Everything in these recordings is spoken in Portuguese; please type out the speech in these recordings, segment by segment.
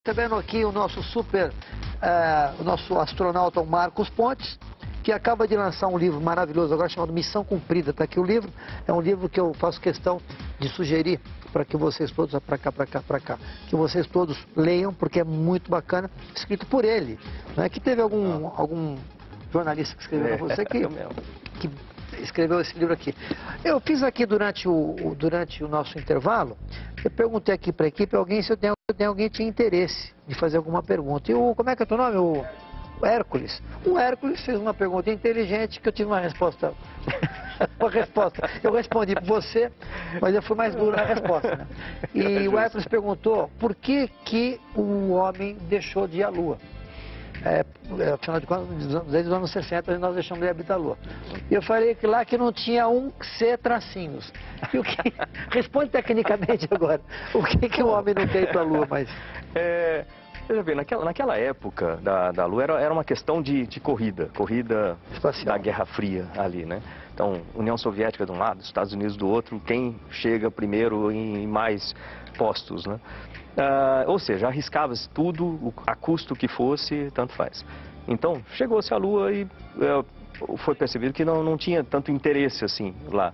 Recebendo aqui o nosso o nosso astronauta Marcos Pontes, que acaba de lançar um livro maravilhoso agora chamado Missão Cumprida. Está aqui o livro, é um livro que eu faço questão de sugerir para que vocês todos, para cá, que vocês todos leiam, porque é muito bacana, escrito por ele. Não é que teve algum jornalista que escreveu para você que escreveu esse livro aqui. Eu fiz aqui durante o nosso intervalo, eu perguntei aqui para a equipe se alguém tinha interesse de fazer alguma pergunta. E como é que é o teu nome? O Hércules. O Hércules fez uma pergunta inteligente que eu tive uma resposta. Eu respondi para você, mas eu fui mais duro na resposta, né? E o Hércules perguntou por que o homem deixou de ir à Lua. Afinal de contas, desde os anos 60 nós deixamos de habitar a Lua. E eu falei que lá que não tinha C tracinhos. Responde tecnicamente agora. O que o homem não quer ir para a Lua mais? Veja bem, naquela época da Lua era uma questão de corrida espacial, da Guerra Fria ali, né? Então, União Soviética de um lado, Estados Unidos do outro, quem chega primeiro em mais postos, né? Ou seja, arriscava-se tudo, a custo que fosse, tanto faz. Então, chegou-se à Lua e foi percebido que não tinha tanto interesse assim lá.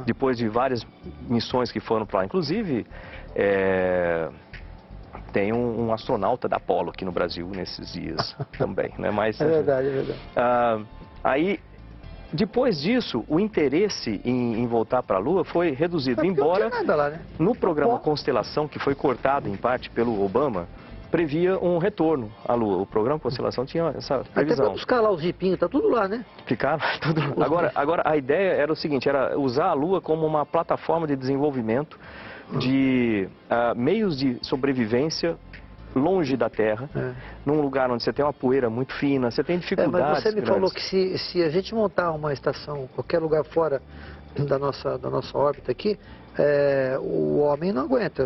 Depois de várias missões que foram para lá, inclusive tem um astronauta da Apollo aqui no Brasil nesses dias também, né? Mas, é verdade, é verdade. Aí, depois disso, o interesse em voltar para a Lua foi reduzido, embora lá, né? No programa Constelação, que foi cortado em parte pelo Obama, previa um retorno à Lua. O programa Constelação tinha essa previsão. Até para buscar lá os jipinhos, tá tudo lá, né? Ficaram tudo. Agora a ideia era o seguinte, era usar a Lua como uma plataforma de desenvolvimento de meios de sobrevivência longe da Terra, num lugar onde você tem uma poeira muito fina, você tem dificuldades. Mas você me falou que se a gente montar uma estação em qualquer lugar fora da nossa órbita aqui, o homem não aguenta,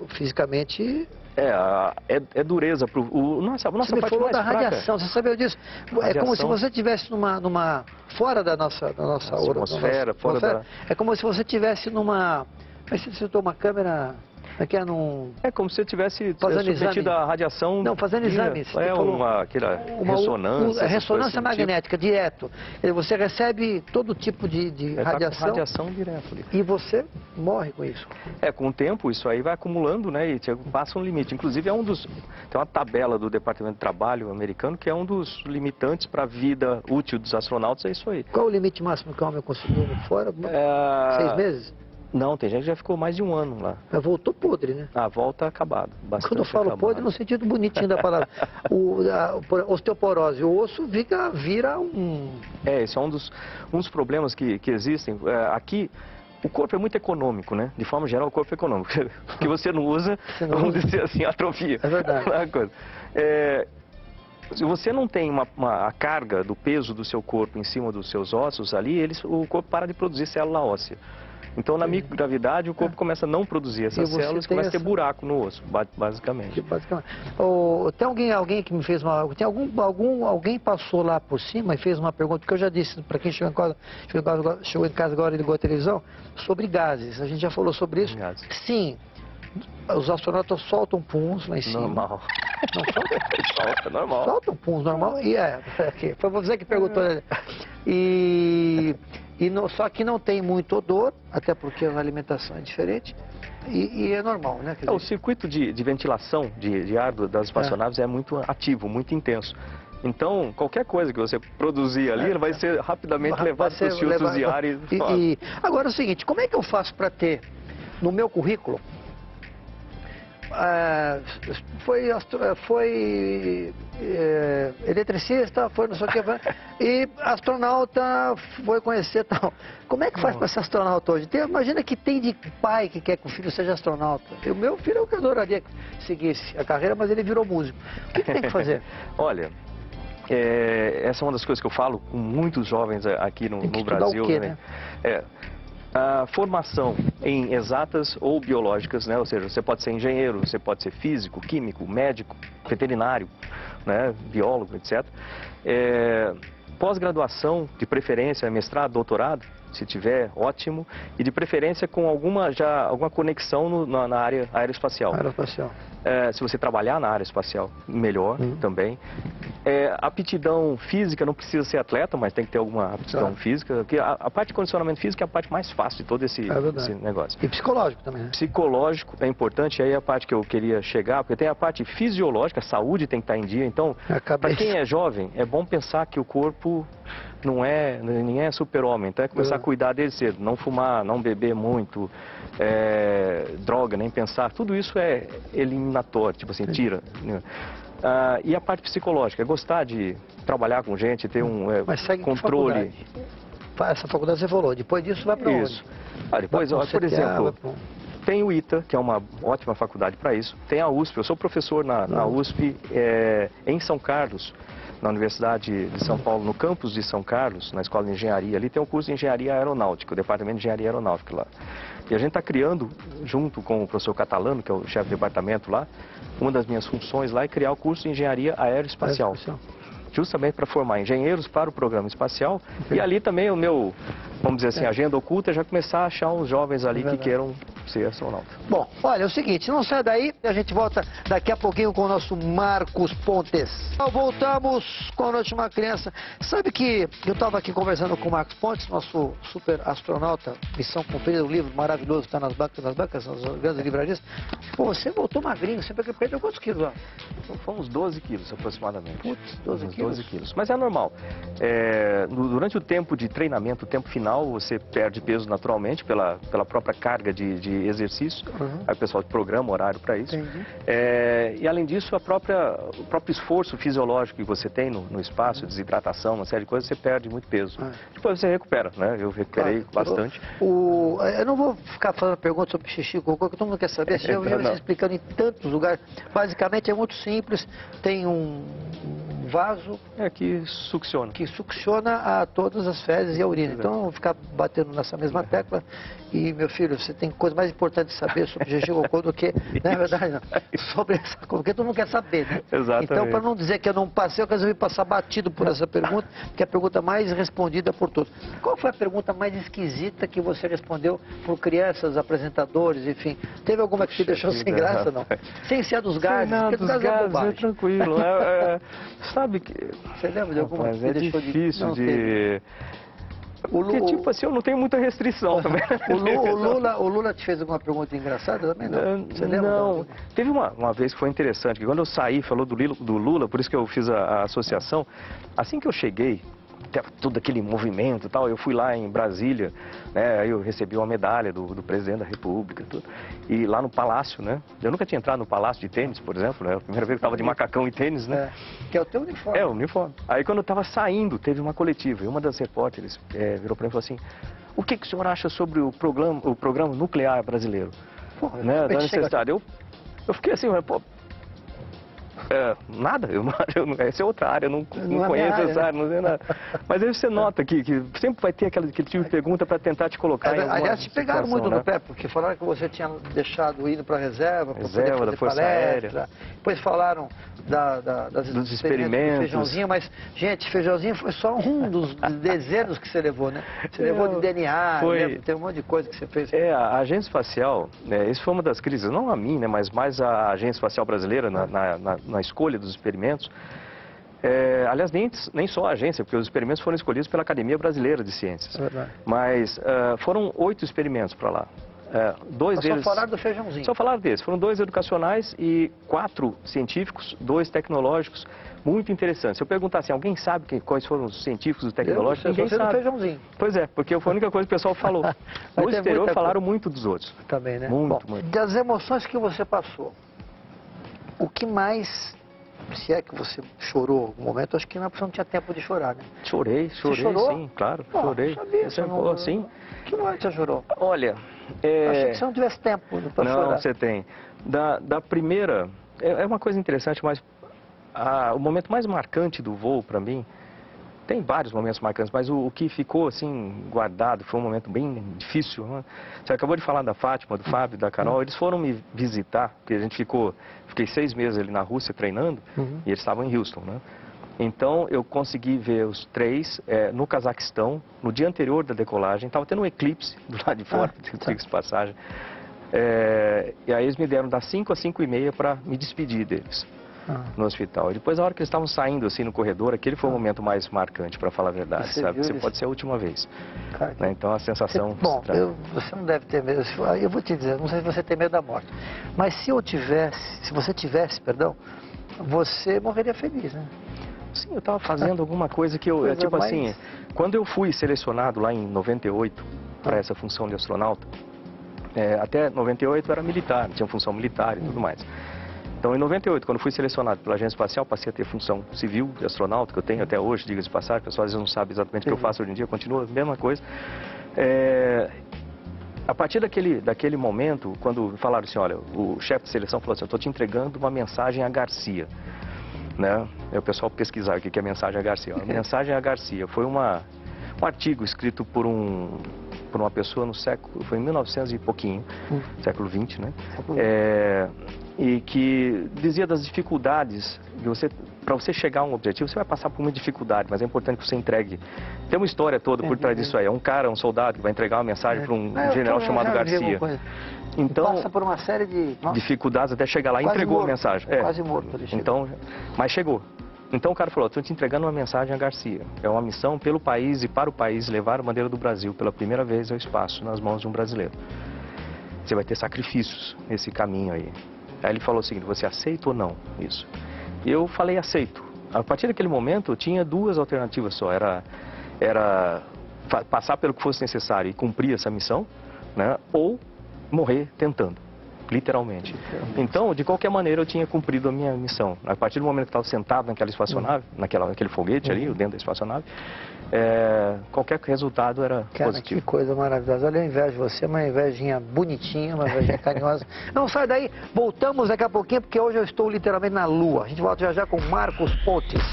fisicamente. É dureza para nossa você me falou da radiação, você sabia disso? É como se você estivesse fora da nossa atmosfera, fora da... É como se você estivesse numa... Mas se você toma uma câmera... É como se você tivesse submetido à radiação... Não, fazendo exames. Aquela ressonância... Ressonância magnética, direto. Você recebe todo tipo de radiação. Radiação direto ali. E você morre com isso. Com o tempo, isso aí vai acumulando, né? E passa um limite. Inclusive, tem uma tabela do Departamento de Trabalho americano que é um dos limitantes para a vida útil dos astronautas, é isso aí. Qual o limite máximo que o homem conseguiu fora? 6 meses? Não, tem gente que já ficou mais de um ano lá. Mas voltou podre, né? Volta acabado. Quando eu falo podre, no sentido bonitinho da palavra. A osteoporose, o osso vira um... Esse é um dos problemas que existem. Aqui, o corpo é muito econômico, né? De forma geral, o corpo é econômico. O que você não usa, vamos dizer assim, atrofia. É verdade. Se você não tem a carga do peso do seu corpo em cima dos seus ossos ali, o corpo para de produzir célula óssea. Então, na microgravidade, o corpo começa a não produzir essas células, começa a ter buraco no osso, basicamente. Tem alguém que me fez uma... Alguém passou lá por cima e fez uma pergunta, porque eu já disse para quem chegou em casa agora e ligou a televisão, sobre gases. A gente já falou sobre isso. Gases. Sim, os astronautas soltam puns lá em cima. Normal. Não solta? Solta, normal. Soltam puns, normal. Foi você que perguntou. Só que não tem muito odor, até porque a alimentação é diferente, e é normal, né? O circuito de ventilação de ar das espaçonaves é muito ativo, muito intenso. Então, qualquer coisa que você produzir ali, ele vai ser rapidamente levado para os filtros de ar Agora é o seguinte, como é que eu faço para ter no meu currículo... Foi eletricista, foi não sei o que, e astronauta, foi conhecer tal. Como é que faz para ser astronauta hoje? Imagina que tem de pai que quer que o filho seja astronauta. O meu filho eu adoraria que seguisse a carreira, mas ele virou músico. O que tem que fazer? Olha, essa é uma das coisas que eu falo com muitos jovens aqui no Brasil. O quê, né? A formação em exatas ou biológicas, né? Ou seja, você pode ser engenheiro, você pode ser físico, químico, médico, veterinário, né? Biólogo, etc. Pós-graduação, de preferência, mestrado, doutorado, se tiver, ótimo. E de preferência com alguma conexão na área aeroespacial. se você trabalhar na área espacial, melhor também. Aptidão física, não precisa ser atleta, mas tem que ter alguma aptidão física, porque a parte de condicionamento físico é a parte mais fácil de todo esse negócio. E psicológico também, né? Psicológico é importante, aí é a parte que eu queria chegar, porque tem a parte fisiológica, a saúde tem que estar em dia, então, para quem é jovem, é bom pensar que o corpo ninguém é super-homem, então é começar a cuidar dele cedo, não fumar, não beber muito, droga, nem pensar, tudo isso é eliminatório, tipo assim, tira. E a parte psicológica, é gostar de trabalhar com gente, ter um controle. Essa faculdade você falou, depois disso vai para onde? Depois, por exemplo, tem o ITA, que é uma ótima faculdade para isso, tem a USP, eu sou professor na USP, em São Carlos, na Universidade de São Paulo, no campus de São Carlos, na Escola de Engenharia, ali tem o curso de Engenharia Aeronáutica, o Departamento de Engenharia Aeronáutica lá. E a gente está criando, junto com o professor Catalano, que é o chefe de departamento lá, uma das minhas funções lá é criar o curso de Engenharia Aeroespacial. Justamente para formar engenheiros para o programa espacial. E ali também o meu, vamos dizer assim, agenda oculta é já começar a achar uns jovens ali que queiram ser astronauta. Bom, olha, é o seguinte, não sai daí, a gente volta daqui a pouquinho com o nosso Marcos Pontes. Voltamos com a Noite de uma Criança. Sabe que eu estava aqui conversando com o Marcos Pontes, nosso super astronauta, missão cumprida, um livro maravilhoso, está nas bancas, nas grandes livrarias. Pô, você voltou magrinho, você perdeu quantos quilos lá? Foi uns 12 quilos aproximadamente. Putz, 12 quilos. 12 quilos. Mas é normal. Durante o tempo de treinamento, o tempo final, você perde peso naturalmente pela própria carga de exercício. Aí o pessoal programa o horário para isso. E além disso, o próprio esforço fisiológico que você tem no espaço, desidratação, uma série de coisas, você perde muito peso. Depois você recupera, né? Eu recuperei bastante. Eu não vou ficar fazendo perguntas sobre xixi, cocô, que todo mundo quer saber. Eu já vi explicando em tantos lugares. Basicamente é muito simples. Tem um vaso que succiona. Que succiona a todas as fezes e a urina. Então, eu vou ficar batendo nessa mesma tecla. E, meu filho, você tem coisa mais importante de saber sobre xixi e cocô do que, não é verdade, não. Sobre essa coisa, porque todo mundo quer saber, né? Exatamente. Então, para não dizer que eu não passei, eu resolvi passar batido por essa pergunta, que é a pergunta mais respondida por todos. Qual foi a pergunta mais esquisita que você respondeu por crianças, apresentadores, enfim? Teve alguma que te deixou sem graça, não? Sem ser a dos gases, porque dos gases é tranquilo. Sabe que... Você lembra de alguma que é deixou difícil de... Porque, tipo assim, eu não tenho muita restrição também. O Lula te fez alguma pergunta engraçada também, não? Você lembra? Não. Teve uma vez que foi interessante, que quando eu saí, falou do Lula, por isso que eu fiz a associação, assim que eu cheguei, todo aquele movimento e tal, eu fui lá em Brasília, né, aí eu recebi uma medalha do presidente da República, tudo, e lá no Palácio, né, eu nunca tinha entrado no Palácio de tênis, por exemplo, né, a primeira vez que eu estava de macacão e tênis, né. Que é o teu uniforme. É, o uniforme. Aí quando eu estava saindo, teve uma coletiva, e uma das repórteres virou para mim e falou assim, o que o senhor acha sobre o programa nuclear brasileiro? Porra, né, da necessidade. Eu fiquei assim, pô, nada, essa é outra área, eu não conheço essa área, não sei nada. Mas aí você nota que sempre vai ter aquele tipo de pergunta para tentar te colocar em alguma Aliás, te pegaram muito né? no pé, porque falaram que você tinha deixado indo para a reserva, para poder fazer da Força palestra. Aérea. Depois falaram dos experimentos do feijãozinho, mas, gente, feijãozinho foi só um dos dezenas que você levou, né? Você levou de DNA, tem um monte de coisa que você fez. A Agência Espacial, isso foi uma das crises, não a mim, né, mas mais a Agência Espacial Brasileira na escolha dos experimentos. Aliás, nem só a agência, porque os experimentos foram escolhidos pela Academia Brasileira de Ciências. Mas foram 8 experimentos para lá. Dois deles... Só falaram do feijãozinho. Só falaram desses. Foram 2 educacionais e 4 científicos, 2 tecnológicos, muito interessantes. Se eu perguntar assim, alguém sabe quais foram os científicos e tecnológicos? Ninguém sabe. Do feijãozinho. Pois é, porque foi a única coisa que o pessoal falou. No exterior falaram muito dos outros. Também, né? Muito. Das emoções que você passou, o que mais... Se é que você chorou em algum momento, acho que você não tinha tempo de chorar, né? Chorei, sim, claro, chorei. Sabia, sim. Que momento você chorou? Olha, achei que você não tivesse tempo para chorar. Não, você tem. Da primeira, é uma coisa interessante, mas o momento mais marcante do voo para mim, tem vários momentos marcantes, mas o que ficou assim guardado foi um momento bem difícil. Né? Você acabou de falar da Fátima, do Fábio, da Carol, eles foram me visitar, porque a gente fiquei 6 meses ali na Rússia treinando, e eles estavam em Houston, né? Então eu consegui ver os 3 no Cazaquistão, no dia anterior da decolagem, estava tendo um eclipse do lado de fora, de passagem. E aí eles me deram das 5 às 5h30 para me despedir deles no hospital. E depois, a hora que eles estavam saindo assim no corredor, aquele foi o momento mais marcante, para falar a verdade, sabe? Você pode ser a última vez. Cara, né? Então a sensação... Bom, você não deve ter medo. Eu vou te dizer, não sei se você tem medo da morte. Mas se você tivesse, você morreria feliz, né? Sim, eu estava fazendo alguma coisa que tipo assim, quando eu fui selecionado lá em 98 para essa função de astronauta, até 98 eu era militar, tinha função militar e tudo mais. Então, em 98, quando fui selecionado pela Agência Espacial, passei a ter função civil de astronauta, que eu tenho até hoje, diga-se de passagem, o pessoal às vezes não sabe exatamente o que eu faço hoje em dia, continua a mesma coisa. A partir daquele momento, quando falaram assim, olha, o chefe de seleção falou assim, eu estou te entregando uma mensagem a Garcia. Né? Aí o pessoal pesquisar o que é mensagem a Garcia. A mensagem a Garcia foi um artigo escrito por uma pessoa no século, foi em 1900 e pouquinho, século 20, né? E que dizia das dificuldades para você chegar a um objetivo, você vai passar por muita dificuldade, mas é importante que você entregue. Tem uma história toda por trás disso aí. É um soldado que vai entregar uma mensagem para um general chamado Garcia. Então, passa por uma série de dificuldades até chegar lá e entregou a mensagem. Quase morto. Então, mas chegou. Então o cara falou, estou te entregando uma mensagem a Garcia. É uma missão pelo país e para o país levar a bandeira do Brasil pela primeira vez ao espaço nas mãos de um brasileiro. Você vai ter sacrifícios nesse caminho aí. Aí ele falou o seguinte, você aceita ou não isso? E eu falei, aceito. A partir daquele momento eu tinha duas alternativas só. Era passar pelo que fosse necessário e cumprir essa missão, né? Ou morrer tentando. Literalmente. Então, de qualquer maneira, eu tinha cumprido a minha missão. A partir do momento que eu estava sentado naquela espaçonave, naquele foguete ali, dentro da espaçonave, qualquer resultado era positivo. Que coisa maravilhosa. Olha, eu invejo você, uma invejinha bonitinha, uma invejinha carinhosa. Não sai daí, voltamos daqui a pouquinho, porque hoje eu estou literalmente na Lua. A gente volta já com Marcos Pontes.